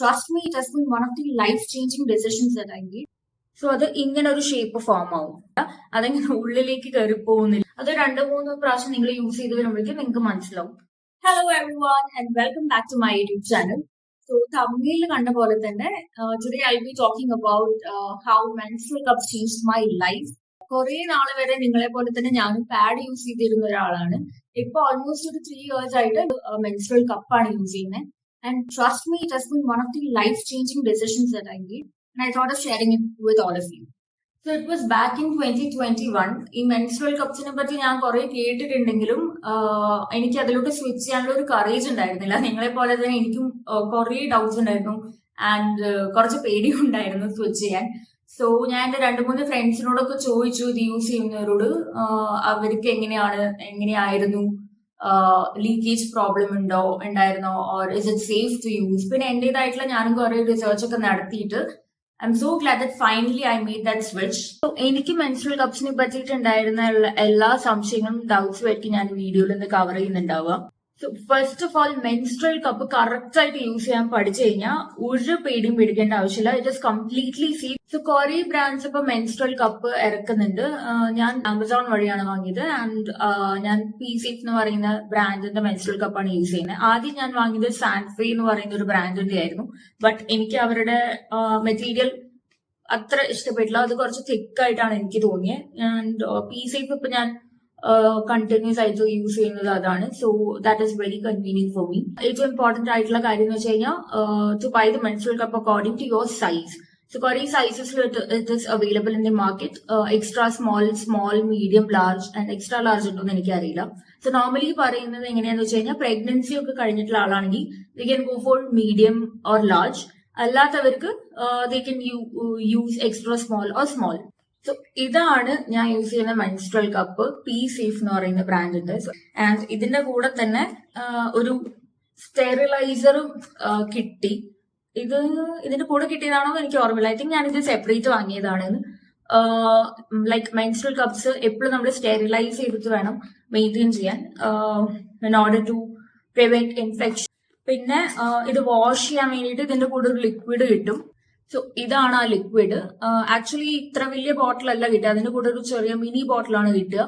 trust me, it has been one of the life-changing decisions that I made. So അത് ഇങ്ങനെ ഒരു shape form ആവും. അതെങ്ങനെ ഉള്ളിലേക്ക് കയറി പോകുന്നില്ല. അത് 2-3 പ്രാവശ്യം നിങ്ങൾ യൂസ് ചെയ്ത് വരുമ്പോഴേക്കും നിങ്ങൾക്ക് മനസ്സിലാവും. Hello everyone and welcome back to my YouTube channel. So തംബ്നെയിലിൽ കണ്ട പോലെ തന്നെ today I will be talking about how menstrual cup changed my life. കുറെ നാള് വരെ നിങ്ങളെ പോലെ തന്നെ ഞാനും പാഡ് യൂസ് ചെയ്തിരുന്ന ഒരാളാണ്. ഇപ്പൊ ഓൾമോസ്റ്റ് ഒരു 3 years ആയിട്ട് മെൻസ്ട്രുവൽ കപ്പാണ് യൂസ് ചെയ്യുന്നത്. And trust me, it has been one of the life-changing decisions that I made. And I thought of sharing it with all of you. So it was back in 2021. ഈ menstrual കപ്സിനെ പറ്റി ഞാൻ കുറെ കേട്ടിട്ടുണ്ടെങ്കിലും എനിക്ക് അതിലോട്ട് switch ചെയ്യാനുള്ള ഒരു courage ഉണ്ടായിരുന്നില്ല. നിങ്ങളെ പോലെ തന്നെ എനിക്കും കുറെ ഡൗട്ട്സ് ഉണ്ടായിരുന്നു ആൻഡ് കുറച്ച് പേടിയും ഉണ്ടായിരുന്നു സ്വിച്ച് ചെയ്യാൻ. സോ ഞാൻ എന്റെ 2-3 ഫ്രണ്ട്സിനോടൊക്കെ ചോദിച്ചു ഇത് യൂസ് ചെയ്യുന്നവരോട് അവർക്ക് എങ്ങനെയായിരുന്നു, ലീക്കേജ് പ്രോബ്ലം ഉണ്ടായിരുന്നോ, or is it safe to use. പിന്നെ എന്റേതായിട്ടുള്ള ഞാനും കുറെ റിസർച്ച് ഒക്കെ നടത്തിയിട്ട് I am so glad that finally I made that switch. എനിക്ക് മെൻസ്ട്രുവൽ കപ്സിനെ പറ്റിയിട്ടുണ്ടായിരുന്ന എല്ലാ സംശയങ്ങളും ഡൗട്ട്സും ആയിരിക്കും ഞാൻ വീഡിയോയിൽ നിന്ന് കവർ ചെയ്യുന്നുണ്ടാവുക. So first of all, menstrual cup correct ആയിട്ട് യൂസ് ചെയ്യാൻ പഠിച്ചു കഴിഞ്ഞാൽ ഒരു പേടിയും പേടിക്കേണ്ട ആവശ്യമില്ല. It is completely safe. So കുറെ ബ്രാൻഡ്സ് ഇപ്പൊ മെൻസ്ട്രുവൽ കപ്പ് ഇറക്കുന്നുണ്ട്. ഞാൻ ആമസോൺ വഴിയാണ് വാങ്ങിയത് ആൻഡ് ഞാൻ PSafe എന്ന് പറയുന്ന ബ്രാൻഡിന്റെ മെൻസ്ട്രുവൽ കപ്പാണ് യൂസ് ചെയ്യുന്നത്. ആദ്യം ഞാൻ വാങ്ങിയത് സാൻഫ്രീ എന്ന് പറയുന്ന ഒരു ബ്രാൻഡിന്റെ ആയിരുന്നു. ബട്ട് എനിക്ക് അവരുടെ മെറ്റീരിയൽ അത്ര ഇഷ്ടപ്പെട്ടില്ല. അത് കുറച്ച് തിക്കായിട്ടാണ് എനിക്ക് തോന്നിയത്. ആൻഡ് PSafe ഇപ്പൊ ഞാൻ കണ്ടിന്യൂസ് ആയിട്ട് യൂസ് ചെയ്യുന്നത് അതാണ്. So that is very convenient for me. ഏറ്റവും ഇമ്പോർട്ടന്റ് ആയിട്ടുള്ള കാര്യം എന്ന് വെച്ച് കഴിഞ്ഞാൽ to buy the menstrual cup according to your size. So കുറെ സൈസസിൽ it is available in the market. Extra small, medium, large and extra large ഉണ്ടോന്ന് എനിക്കറിയില്ല. സോ നോർമലി പറയുന്നത് എങ്ങനെയാന്ന് വെച്ച് കഴിഞ്ഞാൽ പ്രഗ്നൻസി ഒക്കെ കഴിഞ്ഞിട്ടുള്ള ആളാണെങ്കിൽ they can go for medium or large. അല്ലാത്തവർക്ക് they can use extra small or small. So ഇതാണ് ഞാൻ യൂസ് ചെയ്യുന്ന മെൻസ്ട്രുവൽ കപ്പ്, PSafe എന്ന് പറയുന്ന ബ്രാൻഡിന്റെ. ആൻഡ് ഇതിന്റെ കൂടെ തന്നെ ഒരു സ്റ്റെറിലൈസറും കിട്ടി. ഇതിന്റെ കൂടെ കിട്ടിയതാണോ എനിക്ക് ഓർമ്മയില്ല. ഐ തിങ്ക് ഞാനിത് സെപ്പറേറ്റ് വാങ്ങിയതാണ്. ലൈക്ക് മെൻസ്ട്രുവൽ കപ്സ് എപ്പോഴും നമ്മൾ സ്റ്റെറിലൈസ് ചെയ്തിട്ട് വേണം മെയിൻറ്റെയിൻ ചെയ്യാൻ in order to prevent infection. പിന്നെ ഇത് വാഷ് ചെയ്യാൻ വേണ്ടിയിട്ട് ഇതിന്റെ കൂടെ ഒരു ലിക്വിഡ് കിട്ടും. സോ ഇതാണ് ആ ലിക്വിഡ്. ആക്ച്വലി ഇത്ര വലിയ ബോട്ടിലല്ല കിട്ടുക, അതിന്റെ കൂടെ ഒരു ചെറിയ മിനി ബോട്ടിലാണ് കിട്ടുക.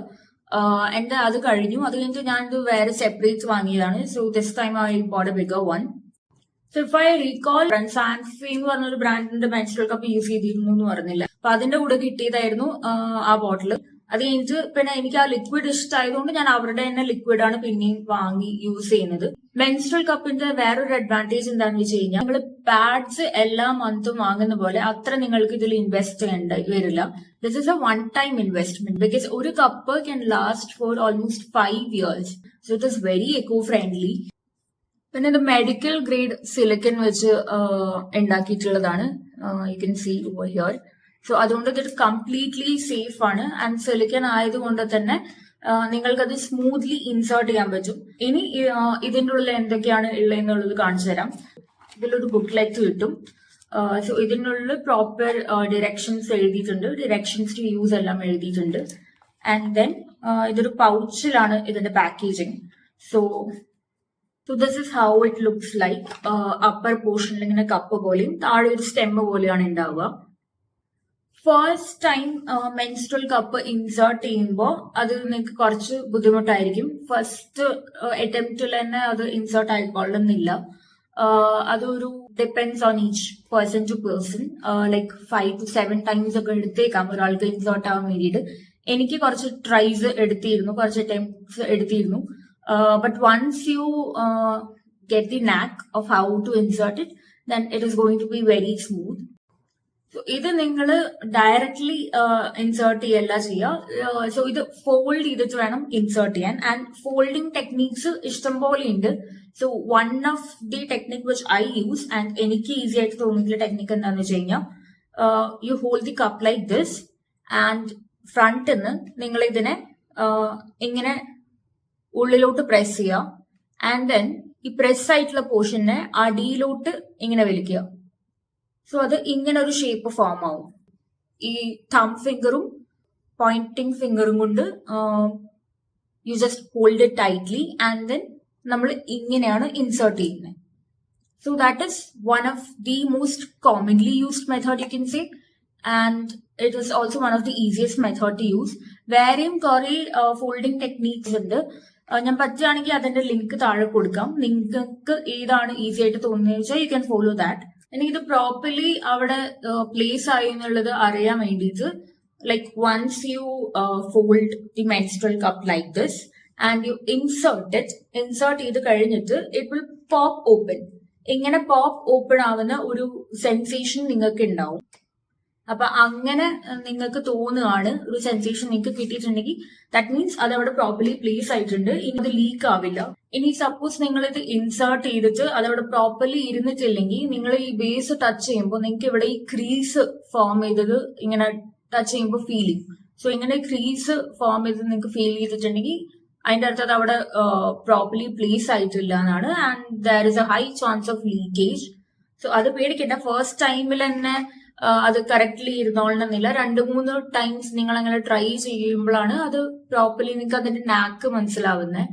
എന്റെ അത് കഴിഞ്ഞു. അത് കഴിഞ്ഞിട്ട് ഞാനിത് വേറെ സെപ്പറേറ്റ് വാങ്ങിയതാണ്. So this time I bought a bigger one. So if I recall, സാൻഫ്രീ എന്ന് പറഞ്ഞൊരു ബ്രാൻഡിന്റെ മെൻസ്ട്രുവൽ കപ്പ് യൂസ് ചെയ്തിരുന്നു എന്ന് പറഞ്ഞില്ല. അപ്പൊ അതിന്റെ കൂടെ കിട്ടിയതായിരുന്നു ആ ബോട്ടിൽ. അത് കഴിഞ്ഞിട്ട് പിന്നെ എനിക്ക് ആ ലിക്വിഡ് ഇഷ്ടമായതുകൊണ്ട് ഞാൻ അവരുടെ തന്നെ ലിക്വിഡാണ് പിന്നെയും വാങ്ങി യൂസ് ചെയ്യുന്നത്. മെൻസ്ട്രുവൽ കപ്പിന്റെ വേറൊരു അഡ്വാൻറ്റേജ് എന്താണെന്ന് വെച്ച് കഴിഞ്ഞാൽ നമ്മൾ പാഡ്സ് എല്ലാ മന്തും വാങ്ങുന്ന പോലെ അത്ര നിങ്ങൾക്ക് ഇതിൽ ഇൻവെസ്റ്റ് ചെയ്യേണ്ടി വരില്ല. This is a one time investment because ഒരു cup can last for almost 5 years. So it is very eco friendly. പിന്നെ ഇത് മെഡിക്കൽ ഗ്രേഡ് സിലിക്കൺ വെച്ച് ഉണ്ടാക്കിയിട്ടുള്ളതാണ്. You can see over here. So അതുകൊണ്ട് ഇത് കംപ്ലീറ്റ്ലി സേഫ് ആണ്. ആൻഡ് സിലിക്കൺ ആയതുകൊണ്ട് തന്നെ നിങ്ങൾക്കത് സ്മൂത്ത്ലി ഇൻസേർട്ട് ചെയ്യാൻ പറ്റും. ഇനി ഇതിൻ്റെ ഉള്ളിൽ എന്തൊക്കെയാണ് ഉള്ളതെന്നുള്ളത് കാണിച്ചു തരാം. ഇതിലൊരു ബുക്ക്ലെറ്റ് കിട്ടും. സോ ഇതിനുള്ളിൽ പ്രോപ്പർ ഡിറക്ഷൻസ് എഴുതിയിട്ടുണ്ട്. ഡിറക്ഷൻസ് ടു യൂസ് എല്ലാം എഴുതിയിട്ടുണ്ട്. ആൻഡ് ദെൻ ഇതൊരു പൗച്ചിലാണ് ഇതിന്റെ packaging. So this is how it looks like. Upper പോർഷനിൽ ഇങ്ങനെ കപ്പ് പോലെയും താഴെ ഒരു സ്റ്റെമ്മ് പോലെയാണ് ഉണ്ടാവുക. First time menstrual cup insert ചെയ്യുമ്പോൾ അത് നിങ്ങൾക്ക് കുറച്ച് ബുദ്ധിമുട്ടായിരിക്കും. ഫസ്റ്റ് അറ്റംപ്റ്റിൽ തന്നെ അത് ഇൻസേർട്ട് ആയിക്കൊള്ളുന്നില്ല. അതൊരു depends on each person to person. Like 5 to 7 times ഒക്കെ എടുത്തേക്കാം ഒരാൾക്ക് ഇൻസേർട്ട് ആവാൻ വേണ്ടിയിട്ട്. എനിക്ക് കുറച്ച് ട്രൈസ് എടുത്തിരുന്നു, കുറച്ച് അറ്റംപ്റ്റ്സ് എടുത്തിരുന്നു. But once you get the knack of how to insert it, then it is going to be very smooth. ഇത് നിങ്ങൾ ഡയറക്ട്ലി ഇൻസേർട്ട് ചെയ്യല്ല ചെയ്യുക. സോ ഇത് ഫോൾഡ് ചെയ്തിട്ട് വേണം ഇൻസേർട്ട് ചെയ്യാൻ. ആൻഡ് ഫോൾഡിംഗ് ടെക്നീക്സ് ഇഷ്ടംപോലെ ഉണ്ട്. So one of the technique which I use and എനിക്ക് ഈസി ആയിട്ട് തോന്നിയിട്ടുള്ള ടെക്നിക് എന്താണെന്ന് വെച്ച് കഴിഞ്ഞാൽ, you hold the cup like this and ഫ്രണ്ടിൽ നിന്ന് നിങ്ങൾ ഇതിനെ ഇങ്ങനെ ഉള്ളിലോട്ട് പ്രസ് ചെയ്യുക. ആൻഡ് ദെൻ ഈ പ്രസ് ആയിട്ടുള്ള പോർഷനെ അടിയിലോട്ട് ഇങ്ങനെ വലിക്കുക. സോ അത് ഇങ്ങനെ ഒരു ഷേപ്പ് ഫോം ആവും. ഈ തം ഫിംഗറും പോയിന്റിംഗ് ഫിംഗറും കൊണ്ട് you just hold it tightly and then നമ്മൾ ഇങ്ങനെയാണ് ഇൻസേർട്ട് ചെയ്യുന്നത്. So that is one of the most commonly used method, you can say, and it is also one of the easiest method to use. വേറെയും കുറെ folding techniques ഉണ്ട്. ഞാൻ പറ്റുകയാണെങ്കിൽ അതിന്റെ link താഴെ കൊടുക്കാം. നിങ്ങൾക്ക് ഏതാണ് ഈസി ആയിട്ട് തോന്നുന്നത് വെച്ചാൽ യു ക്യാൻ ഫോളോ ദാറ്റ്. എനിക്കിത് പ്രോപ്പർലി അവിടെ പ്ലേസ് ആയി എന്നുള്ളത് അറിയാൻ വേണ്ടിയിട്ട്, like once you fold the menstrual cup like this and you insert ചെയ്ത് കഴിഞ്ഞിട്ട് ഇറ്റ് വിൽ പോപ്പ് ഓപ്പൺ. ഇങ്ങനെ പോപ്പ് ഓപ്പൺ ആവുന്ന ഒരു സെൻസേഷൻ നിങ്ങൾക്ക് ഉണ്ടാവും. അപ്പൊ അങ്ങനെ നിങ്ങൾക്ക് തോന്നുകയാണ്, ഒരു സെൻസേഷൻ നിങ്ങൾക്ക് കിട്ടിയിട്ടുണ്ടെങ്കിൽ ദാറ്റ് മീൻസ് അത് അവിടെ പ്രോപ്പർലി പ്ലേസ് ആയിട്ടുണ്ട്. ഇനി അത് ലീക്ക് ആവില്ല. ഇനി സപ്പോസ് നിങ്ങൾ ഇത് ഇൻസേർട്ട് ചെയ്തിട്ട് അതവിടെ പ്രോപ്പർലി ഇരുന്നിട്ടില്ലെങ്കിൽ നിങ്ങൾ ഈ ബേസ് ടച്ച് ചെയ്യുമ്പോൾ നിങ്ങൾക്ക് ഇവിടെ ഈ ക്രീസ് ഫോം ചെയ്തത് ഇങ്ങനെ ടച്ച് ചെയ്യുമ്പോൾ ഫീൽ ചെയ്യും. സോ ഇങ്ങനെ ക്രീസ് ഫോം ചെയ്ത് നിങ്ങൾക്ക് ഫീൽ ചെയ്തിട്ടുണ്ടെങ്കിൽ അതിന്റെ അടുത്തത് അവിടെ പ്രോപ്പർലി പ്ലേസ് ആയിട്ടില്ല എന്നാണ്. And there is A high chance of leakage. So അത് പേടിക്കണ്ട. ഫസ്റ്റ് ടൈമിൽ തന്നെ അത് കറക്റ്റ്ലി ഇരുന്നോളണമെന്നില്ല. 2-3 ടൈംസ് നിങ്ങൾ അങ്ങനെ ട്രൈ ചെയ്യുമ്പോഴാണ് അത് പ്രോപ്പർലി നിങ്ങൾക്ക് അതിന്റെ നാക്ക് മനസ്സിലാവുന്നത്.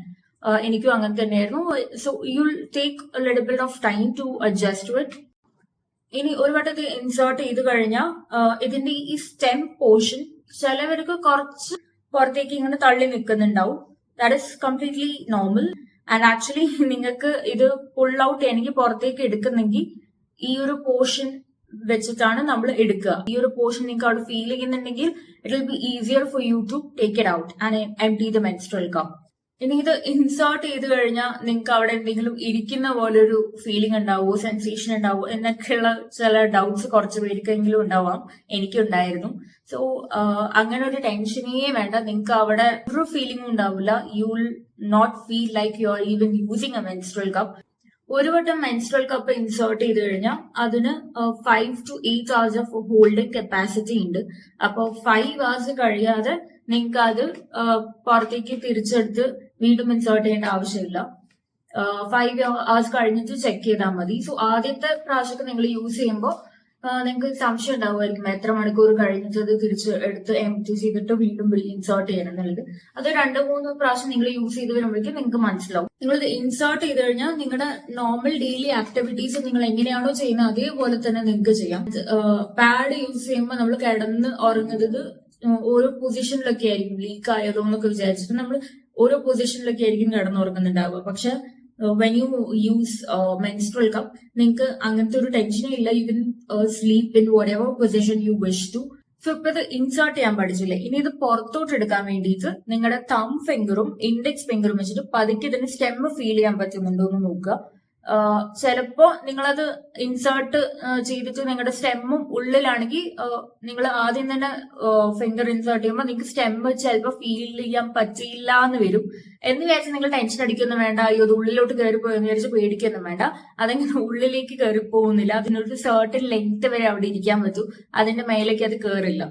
എനിക്കും അങ്ങനെ തന്നെയായിരുന്നു. So you take a little bit of time to adjust it. ഇനി ഒരു വട്ടം ഇത് ഇൻസേർട്ട് ചെയ്ത് കഴിഞ്ഞാൽ ഇതിന്റെ ഈ സ്റ്റെം പോർഷൻ ചിലവർക്ക് കുറച്ച് പുറത്തേക്ക് ഇങ്ങനെ തള്ളി നിൽക്കുന്നുണ്ടാവും. That is completely normal. And actually നിങ്ങൾക്ക് ഇത് പുൾ ഔട്ട് എനിക്ക് പുറത്തേക്ക് എടുക്കുന്നെങ്കിൽ ഈ ഒരു പോർഷൻ വെച്ചിട്ടാണ് നമ്മൾ എടുക്കുക. ഈ ഒരു പോർഷൻ നിങ്ങൾക്ക് അവിടെ ഫീൽ ചെയ്യുന്നുണ്ടെങ്കിൽ it will be easier for you to take it out and empty the menstrual cup. ഇനി ഇത് ഇൻസേർട്ട് ചെയ്ത് കഴിഞ്ഞാൽ നിങ്ങൾക്ക് അവിടെ എന്തെങ്കിലും ഇരിക്കുന്ന പോലെ ഒരു ഫീലിംഗ് ഉണ്ടാവുമോ, സെൻസേഷൻ ഉണ്ടാവുമോ എന്നൊക്കെയുള്ള ചില ഡൗട്ട്സ് കുറച്ച് പേർക്കെങ്കിലും ഉണ്ടാവാം. എനിക്കുണ്ടായിരുന്നു. സോ അങ്ങനെ ഒരു ടെൻഷനേ വേണ്ട. നിങ്ങൾക്ക് അവിടെ ഒരു ഫീലിംഗ് ഉണ്ടാവില്ല. You will not feel like you are even using a menstrual cup. ഒരു വട്ടം മെൻസ്ട്രൽ കപ്പ് ഇൻസേർട്ട് ചെയ്ത് കഴിഞ്ഞാൽ അതിന് 5 to 8 hours of holding capacity ഉണ്ട്. അപ്പോൾ 5 hours കഴിയാതെ നിങ്ങൾക്ക് അത് പുറത്തേക്ക് തിരിച്ചെടുത്ത് വീണ്ടും ഇൻസേർട്ട് ചെയ്യേണ്ട ആവശ്യമില്ല. 5 hours കഴിഞ്ഞിട്ട് ചെക്ക് ചെയ്താൽ മതി. സോ ആദ്യത്തെ പ്രാവശ്യമൊക്കെ നിങ്ങൾ യൂസ് ചെയ്യുമ്പോൾ നിങ്ങൾക്ക് സംശയം ഉണ്ടാവുമായിരിക്കും എത്ര മണിക്കൂർ കഴിഞ്ഞിട്ട് അത് തിരിച്ച് എടുത്ത് എംപ്റ്റി ചെയ്തിട്ട് വീണ്ടും ഇൻസേർട്ട് ചെയ്യണം എന്നുള്ളത്. അത് 2-3 പ്രാവശ്യം നിങ്ങൾ യൂസ് ചെയ്ത് വരുമ്പോഴേക്കും നിങ്ങൾക്ക് മനസ്സിലാവും. നിങ്ങൾ ഇത് ഇൻസേർട്ട് ചെയ്ത് കഴിഞ്ഞാൽ നിങ്ങളുടെ നോർമൽ ഡെയിലി ആക്ടിവിറ്റീസ് നിങ്ങൾ എങ്ങനെയാണോ ചെയ്യുന്നത് അതേപോലെ തന്നെ നിങ്ങൾക്ക് ചെയ്യാം. പാഡ് യൂസ് ചെയ്യുമ്പോൾ നമ്മൾ കിടന്ന് ഉറങ്ങുന്നത് ഓരോ പൊസിഷനിലൊക്കെ ആയിരിക്കും. ലീക്ക് ആയതോ എന്നൊക്കെ വിചാരിച്ചിട്ട് നമ്മൾ ഓരോ പൊസിഷനിലൊക്കെ ആയിരിക്കും കിടന്നുറങ്ങുന്നുണ്ടാവുക. പക്ഷെ when you use menstrual cup നിങ്ങൾക്ക് അങ്ങനത്തെ ഒരു ടെൻഷനേ ഇല്ല. U can sleep in whatever position you wish to. So ഇപ്പൊ ഇത് ഇൻസേർട്ട് ചെയ്യാൻ പഠിച്ചില്ലേ, ഇനി ഇത് പുറത്തോട്ട് എടുക്കാൻ വേണ്ടിയിട്ട് നിങ്ങളുടെ തം ഫിംഗറും ഇൻഡെക്സ് ഫിംഗറും വെച്ചിട്ട് പതുക്കെ ഇതിന് സ്റ്റെം ഫീൽ ചെയ്യാൻ പറ്റുന്നുണ്ടോ എന്ന് നോക്കുക. ചിലപ്പോ നിങ്ങളത് ഇൻസേർട്ട് ചെയ്തിട്ട് നിങ്ങളുടെ സ്റ്റെമ്മും ഉള്ളിലാണെങ്കിൽ നിങ്ങൾ ആദ്യം തന്നെ ഫിംഗർ ഇൻസേർട്ട് ചെയ്യുമ്പോൾ നിങ്ങൾക്ക് സ്റ്റെമ്മ് ചിലപ്പോൾ ഫീൽ ചെയ്യാൻ പറ്റിയില്ല എന്ന് വരും. എന്ന് വിചാരിച്ച് നിങ്ങൾ ടെൻഷൻ അടിക്കൊന്നും വേണ്ട. അയ്യോ അത് ഉള്ളിലോട്ട് കയറിപ്പോയെന്ന് വിചാരിച്ച് പേടിക്കൊന്നും വേണ്ട. അതെങ്ങനെ ഉള്ളിലേക്ക് കയറി പോകുന്നില്ല. അതിനൊരു സർട്ടൻ ലെങ്ത് വരെ അവിടെ ഇരിക്കാൻ പറ്റും. അതിന്റെ മേലേക്ക് അത് കയറില്ല.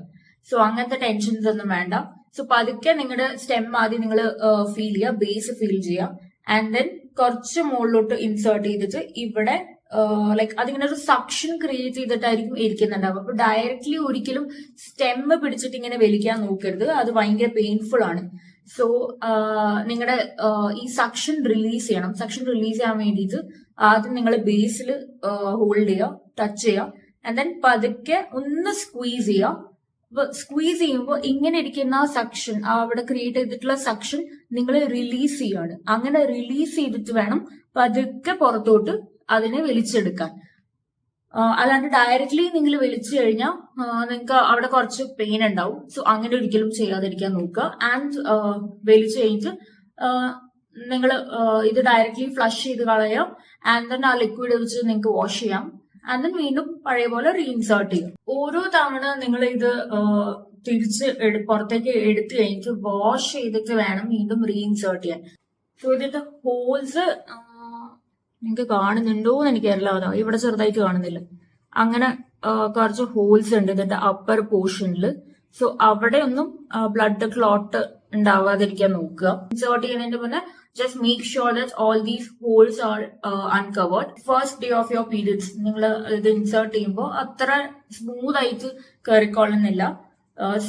സോ അങ്ങനത്തെ ടെൻഷൻസ് ഒന്നും വേണ്ട. സോ പതുക്കെ നിങ്ങളുടെ സ്റ്റെം ആദ്യം നിങ്ങൾ ഫീൽ ചെയ്യുക, ബേസ് ഫീൽ ചെയ്യുക. ആൻഡ് ദെൻ കുറച്ച് മുകളിലോട്ട് ഇൻസേർട്ട് ചെയ്തിട്ട് ഇവിടെ ലൈക്ക് അതിങ്ങനെ ഒരു സക്ഷൻ ക്രിയേറ്റ് ചെയ്തിട്ടായിരിക്കും ഇരിക്കുന്നുണ്ടാവും. അപ്പൊ ഡയറക്ട്ലി ഒരിക്കലും സ്റ്റെമ്മ് പിടിച്ചിട്ട് ഇങ്ങനെ വലിക്കാൻ നോക്കരുത്. അത് ഭയങ്കര പെയിൻഫുൾ ആണ്. സോ നിങ്ങളുടെ ഈ സക്ഷൻ റിലീസ് ചെയ്യണം. സക്ഷൻ റിലീസ് ചെയ്യാൻ വേണ്ടിയിട്ട് ആദ്യം നിങ്ങൾ ബേസിൽ ഹോൾഡ് ചെയ്യുക, ടച്ച് ചെയ്യുക. ആൻഡ് ദെൻ പതുക്കെ ഒന്ന് സ്ക്വീസ് ചെയ്യുക. സ്ക്വീസ് ചെയ്യുമ്പോൾ ഇങ്ങനെ ഇരിക്കുന്ന സക്ഷൻ, അവിടെ ക്രിയേറ്റ് ചെയ്തിട്ടുള്ള സക്ഷൻ നിങ്ങൾ റിലീസ് ചെയ്യാണ്. അങ്ങനെ റിലീസ് ചെയ്തിട്ട് വേണം പതുക്കെ പുറത്തോട്ട് അതിനെ വലിച്ചെടുക്കാൻ. അല്ലാണ്ട് ഡയറക്ട്ലി നിങ്ങൾ വലിച്ചു കഴിഞ്ഞാൽ നിങ്ങൾക്ക് അവിടെ കുറച്ച് പെയിൻ ഉണ്ടാവും. സോ അങ്ങനെ ഒരിക്കലും ചെയ്യാതിരിക്കാൻ നോക്കുക. ആൻഡ് വലിച്ചു കഴിഞ്ഞിട്ട് നിങ്ങൾ ഇത് ഡയറക്ട്ലി ഫ്ലഷ് ചെയ്ത് കളയാം. ആൻഡ് ദെൻ ആ ലിക്വിഡ് വെച്ച് നിങ്ങൾക്ക് വാഷ് ചെയ്യാം. ആൻഡ് ദെൻ വീണ്ടും പഴയ പോലെ റീഇൻസേർട്ട് ചെയ്യും. ഓരോ തവണ നിങ്ങൾ ഇത് തിരിച്ച് പുറത്തേക്ക് എടുത്തു കഴിഞ്ഞിട്ട് വാഷ് ചെയ്തിട്ട് വേണം വീണ്ടും റീഇൻസേർട്ട് ചെയ്യാൻ. സോ ഇതിന്റെ ഹോൾസ് നിങ്ങൾക്ക് കാണുന്നുണ്ടോ എന്ന് എനിക്കറിയില്ല. അതാ ഇവിടെ ചെറുതായിട്ട് കാണുന്നില്ല. അങ്ങനെ കുറച്ച് ഹോൾസ് ഉണ്ട് ഇതിന്റെ അപ്പർ പോർഷനിൽ. സോ അവിടെ ഒന്നും ബ്ലഡ് ക്ലോട്ട് ഉണ്ടാവാതിരിക്കാൻ നോക്കുക. ഇൻസേർട്ട് ചെയ്യുന്നതിന്റെ മുന്നേ just make sure that all these holes are uncovered. First day of your periods നിങ്ങൾ ഇത് ഇൻസേർട്ട് ചെയ്യുമ്പോൾ അത്ര സ്മൂത്ത് ആയിട്ട് കയറിക്കൊള്ളുന്നില്ല.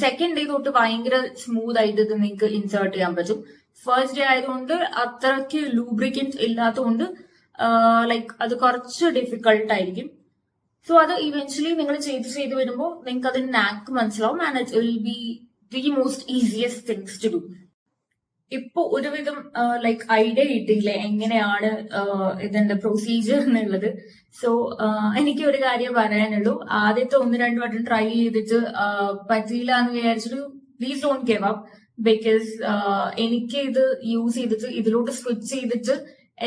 സെക്കൻഡ് ഡേ തൊട്ട് ഭയങ്കര സ്മൂത്ത് ആയിട്ട് ഇത് നിങ്ങൾക്ക് ഇൻസേർട്ട് ചെയ്യാൻ പറ്റും. ഫസ്റ്റ് ഡേ ആയതുകൊണ്ട് അത്രയ്ക്ക് ലൂബ്രിക്കൻറ്റ് ഇല്ലാത്തതുകൊണ്ട് ലൈക്ക് അത് കുറച്ച് ഡിഫിക്കൾട്ട് ആയിരിക്കും. സോ അത് ഇവൻച്വലി നിങ്ങൾ ചെയ്ത് വരുമ്പോൾ നിങ്ങൾക്ക് അതിന് നാക്ക് മനസ്സിലാവും and it will be the most easiest things to do. ഇപ്പൊ ഒരുവിധം ലൈക്ക് ഐഡിയ കിട്ടിയില്ലേ എങ്ങനെയാണ് ഇതിന്റെ പ്രൊസീജിയർ എന്നുള്ളത്. സോ എനിക്ക് ഒരു കാര്യം പറയാനുള്ളൂ, ആദ്യത്തെ 1-2 വട്ടം ട്രൈ ചെയ്തിട്ട് പറ്റിയില്ല എന്ന് വിചാരിച്ചിട്ട് please don't give up. Because എനിക്ക് ഇത് യൂസ് ചെയ്തിട്ട് ഇതിലോട്ട് സ്വിച്ച് ചെയ്തിട്ട്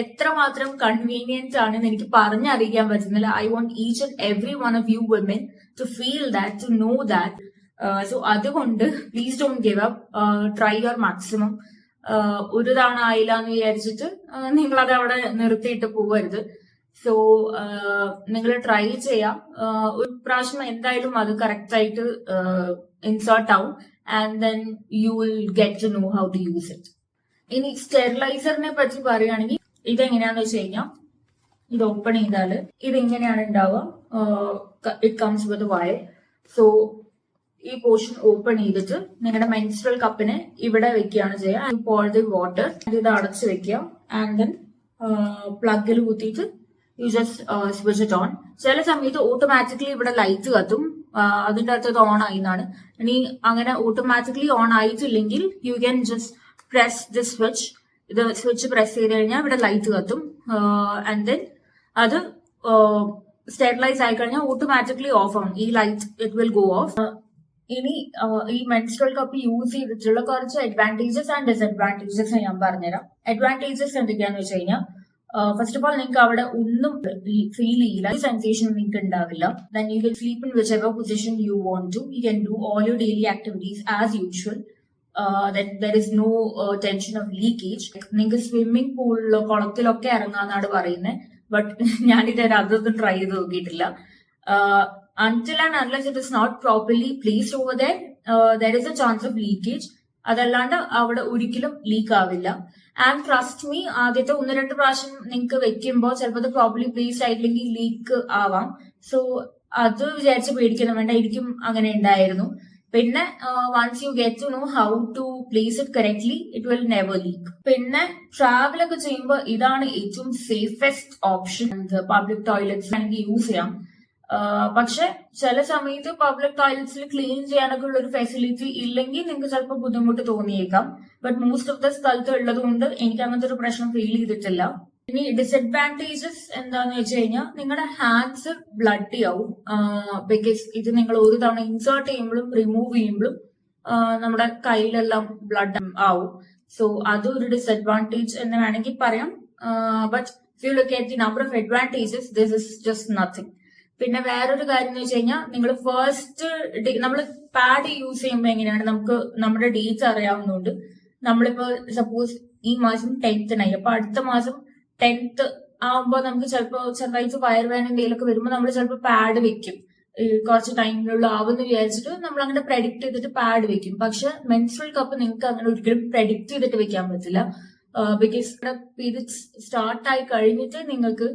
എത്രമാത്രം കൺവീനിയന്റ് ആണെന്ന് എനിക്ക് പറഞ്ഞറിയിക്കാൻ പറ്റുന്നില്ല. I want each and every one of you women to feel that, to know that. So അതുകൊണ്ട് please don't give up, try your maximum. ഒരു തവണ ആയില്ല എന്ന് വിചാരിച്ചിട്ട് നിങ്ങൾ അത് അവിടെ നിർത്തിയിട്ട് പോകരുത്. സോ നിങ്ങൾ ട്രൈ ചെയ്യാം. ഒരു പ്രാവശ്യം എന്തായാലും അത് കറക്റ്റ് ആയിട്ട് ഇൻസേർട്ട് ആവും and then you will get to know how to use it. ഇനി സ്റ്റെറിലൈസറിനെ പറ്റി പറയുകയാണെങ്കിൽ ഇതെങ്ങനെയാന്ന് വെച്ച് കഴിഞ്ഞാൽ, ഇത് ഓപ്പൺ ചെയ്താല് ഇതിങ്ങനെയാണ് ഉണ്ടാവുക. It comes with wire. So ഈ പോർഷൻ ഓപ്പൺ ചെയ്തിട്ട് നിങ്ങളുടെ മെൻസ്ട്രൽ കപ്പിനെ ഇവിടെ വെക്കുകയാണ് ചെയ്യുക. പോൾ ദി വാട്ടർ, ഇത് അടച്ച് വെക്കുക ആൻഡ് ദെൻ പ്ലഗിൽ കുത്തിയിട്ട് you just switch it on. ചില സമയത്ത് ഓട്ടോമാറ്റിക്കലി ഇവിടെ ലൈറ്റ് കത്തും, അതിന്റെ അകത്ത് ഇത് ഓൺ ആയി എന്നാണ്. ഇനി അങ്ങനെ ഓട്ടോമാറ്റിക്കലി ഓൺ ആയിട്ടില്ലെങ്കിൽ you can just press the switch. ഇത് സ്വിച്ച് പ്രസ് ചെയ്ത് കഴിഞ്ഞാൽ ഇവിടെ ലൈറ്റ് കത്തും ആൻഡ് ദെൻ അത് സ്റ്റെറിലൈസ് ആയി കഴിഞ്ഞാൽ ഓട്ടോമാറ്റിക്കലി ഓഫ് ആവും. ഈ light it will go of. ഇനി ഈ മെൻസ്ട്രൽ കപ്പ് യൂസ് ചെയ്തിട്ടുള്ള കുറച്ച് അഡ്വാൻറ്റേജസ് ആൻഡ് ഡിസഡ്വാൻറ്റേജസ് ഞാൻ പറഞ്ഞുതരാം. അഡ്വാൻറ്റേജസ് എന്തൊക്കെയാന്ന് വെച്ച് കഴിഞ്ഞാൽ, ഫസ്റ്റ് ഓഫ് ഓൾ നിങ്ങൾക്ക് അവിടെ ഒന്നും ഫീൽ ചെയ്യില്ല, സെൻസേഷൻ നിങ്ങൾക്ക് ഉണ്ടാവില്ല. Then you can sleep in whichever position you want to. You can do all your daily activities as usual. Then there is no tension of leakage. നിങ്ങൾക്ക് swimming പൂളിലോ കുളത്തിലൊക്കെ ഇറങ്ങാന്നാണ് പറയുന്നത്. ബട്ട് ഞാനിതുവരെ അതൊന്നും ട്രൈ ചെയ്ത് നോക്കിയിട്ടില്ല. Until and unless it is not properly placed over there, there is a chance of leakage. അതല്ലാണ്ട് അവിടെ ഒരിക്കലും ലീക്ക് ആവില്ല. ആൻഡ് ട്രസ്റ്റ് മീ, ആദ്യത്തെ 1-2 പ്രാവശ്യം നിങ്ങൾക്ക് വെക്കുമ്പോൾ ചിലപ്പോൾ അത് പ്രോപ്പർലി പ്ലേസ്ഡ് ആയില്ലെങ്കിൽ ലീക്ക് ആവാം. സോ അത് വിചാരിച്ച് പേടിക്കണം വേണ്ട, എനിക്കും അങ്ങനെ ഉണ്ടായിരുന്നു. പിന്നെ once you get to know how to place it correctly, it will never leak. പിന്നെ ട്രാവൽ ഒക്കെ ചെയ്യുമ്പോൾ ഇതാണ് ഏറ്റവും സേഫസ്റ്റ് ഓപ്ഷൻ. പബ്ലിക് ടോയ്ലറ്റ്സ് ആണെങ്കിൽ യൂസ് ചെയ്യാം. പക്ഷെ ചില സമയത്ത് പബ്ലിക് ടോയ്ലറ്റ്സിൽ ക്ലീൻ ചെയ്യാനൊക്കെ ഉള്ള ഒരു ഫെസിലിറ്റി ഇല്ലെങ്കിൽ നിങ്ങൾക്ക് ചിലപ്പോൾ ബുദ്ധിമുട്ട് തോന്നിയേക്കാം. ബട്ട് മോസ്റ്റ് ഓഫ് ദ സ്ഥലത്ത് ഉള്ളത് കൊണ്ട് എനിക്ക് അങ്ങനത്തെ ഒരു പ്രശ്നം ഫീൽ ചെയ്തിട്ടില്ല. ഇനി ഡിസഡ്വാൻറ്റേജസ് എന്താന്ന് വെച്ച് കഴിഞ്ഞാൽ, നിങ്ങളുടെ ഹാൻഡ്സ് ബ്ലഡി ആവും. ബിക്കോസ് ഇത് നിങ്ങൾ ഒരു തവണ ഇൻസേർട്ട് ചെയ്യുമ്പോഴും റിമൂവ് ചെയ്യുമ്പോഴും നമ്മുടെ കയ്യിലെല്ലാം ബ്ലഡ് ആവും. സോ അതൊരു ഡിസഡ്വാൻറ്റേജ് എന്ന് വേണമെങ്കിൽ പറയാം. But if you look at the number of advantages, this is just nothing. പിന്നെ വേറൊരു കാര്യം എന്ന് വെച്ച് കഴിഞ്ഞാൽ, നിങ്ങൾ ഫസ്റ്റ് നമ്മൾ പാഡ് യൂസ് ചെയ്യുമ്പോൾ എങ്ങനെയാണ്, നമുക്ക് നമ്മുടെ ഡേറ്റ്സ് അറിയാവുന്നതുകൊണ്ട് നമ്മളിപ്പോ സപ്പോസ് ഈ മാസം 10th അപ്പൊ അടുത്ത മാസം 10th ആവുമ്പോൾ നമുക്ക് ചിലപ്പോൾ ചെറുതായിട്ട് വയറുവേദന എന്തെങ്കിലുമൊക്കെ വരുമ്പോൾ നമ്മൾ ചിലപ്പോൾ പാഡ് വെക്കും. കുറച്ച് ടൈമിലുള്ള ആവുമെന്ന് വിചാരിച്ചിട്ട് നമ്മൾ അങ്ങനെ പ്രെഡിക്ട് ചെയ്തിട്ട് പാഡ് വെക്കും. പക്ഷെ മെൻസ്ട്രൽ കപ്പ് നിങ്ങൾക്ക് അങ്ങനെ ഒരിക്കലും പ്രെഡിക്ട് ചെയ്തിട്ട് വെക്കാൻ പറ്റില്ല. ബിക്കോസ് പീരിയഡ്സ് സ്റ്റാർട്ട് ആയി കഴിഞ്ഞിട്ട് നിങ്ങൾക്ക്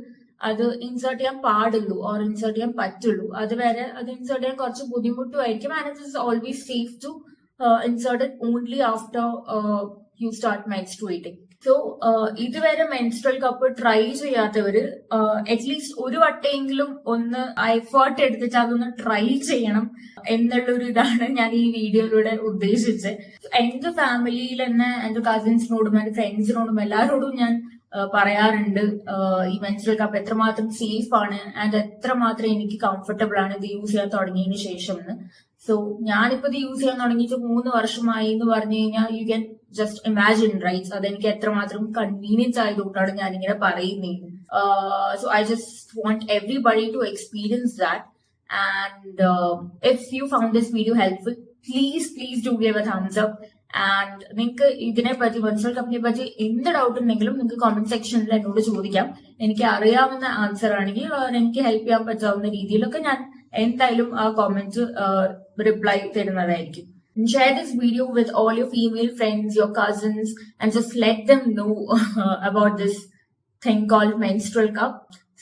അത് ഇൻസേർട്ട് ചെയ്യാൻ പാടുള്ളൂ ഓർ ഇൻസേർട്ട് ചെയ്യാൻ പറ്റുള്ളൂ. അതുവരെ അത് ഇൻസേർട്ട് ചെയ്യാൻ കുറച്ച് ബുദ്ധിമുട്ടുമായിരിക്കും. And it is always safe to insert it only after you start menstruating. So ഇതുവരെ മെൻസ്ട്രൽ കപ്പ് ട്രൈ ചെയ്യാത്തവര് അറ്റ്ലീസ്റ്റ് ഒരു വട്ടെങ്കിലും ഒന്ന് എഫേർട്ട് എടുത്തിട്ട് അതൊന്ന് ട്രൈ ചെയ്യണം എന്നുള്ളൊരു ഇതാണ് ഞാൻ ഈ വീഡിയോയിലൂടെ ഉദ്ദേശിച്ചത്. എന്റെ ഫാമിലിയിൽ തന്നെ എന്റെ കസിൻസിനോടും എന്റെ ഫ്രണ്ട്സിനോടും എല്ലാവരോടും ഞാൻ പറയാറുണ്ട് ഈ മെൻസ്ട്രൽ കപ്പ് എത്രമാത്രം സേഫ് ആണ് ആൻഡ് എത്രമാത്രം എനിക്ക് കംഫർട്ടബിൾ ആണ് ഇത് യൂസ് ചെയ്യാൻ തുടങ്ങിയതിന് ശേഷം എന്ന്. സോ ഞാനിപ്പോ ഇത് യൂസ് ചെയ്യാൻ തുടങ്ങിയിട്ട് 3 വർഷമായി എന്ന് പറഞ്ഞു കഴിഞ്ഞാൽ you can just imagine right, അതെനിക്ക് എത്രമാത്രം കൺവീനിയൻസ് ആയതുകൊണ്ടാണ് ഞാനിങ്ങനെ പറയുന്നത്. So I just want everybody to experience that. And if you found this video helpful, please do give a thumbs up. And നിങ്ങൾക്ക് ഇതിനെ പറ്റി മെൻസ്ട്രൽ കപ്പിനെ പറ്റി എന്ത് ഡൗട്ട് ഉണ്ടെങ്കിലും നിങ്ങൾക്ക് കമന്റ് സെക്ഷനിൽ എന്നോട് ചോദിക്കാം. എനിക്ക് അറിയാവുന്ന ആൻസർ ആണെങ്കിൽ എനിക്ക് ഹെൽപ്പ് ചെയ്യാൻ പറ്റാവുന്ന രീതിയിലൊക്കെ ഞാൻ എന്തായാലും ആ കോമന്റ് റിപ്ലൈ തരുന്നതായിരിക്കും. Share this video with all your female friends, your cousins, and just let them know about this thing called menstrual cup.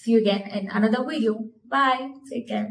See you again in another video. Bye. Take care.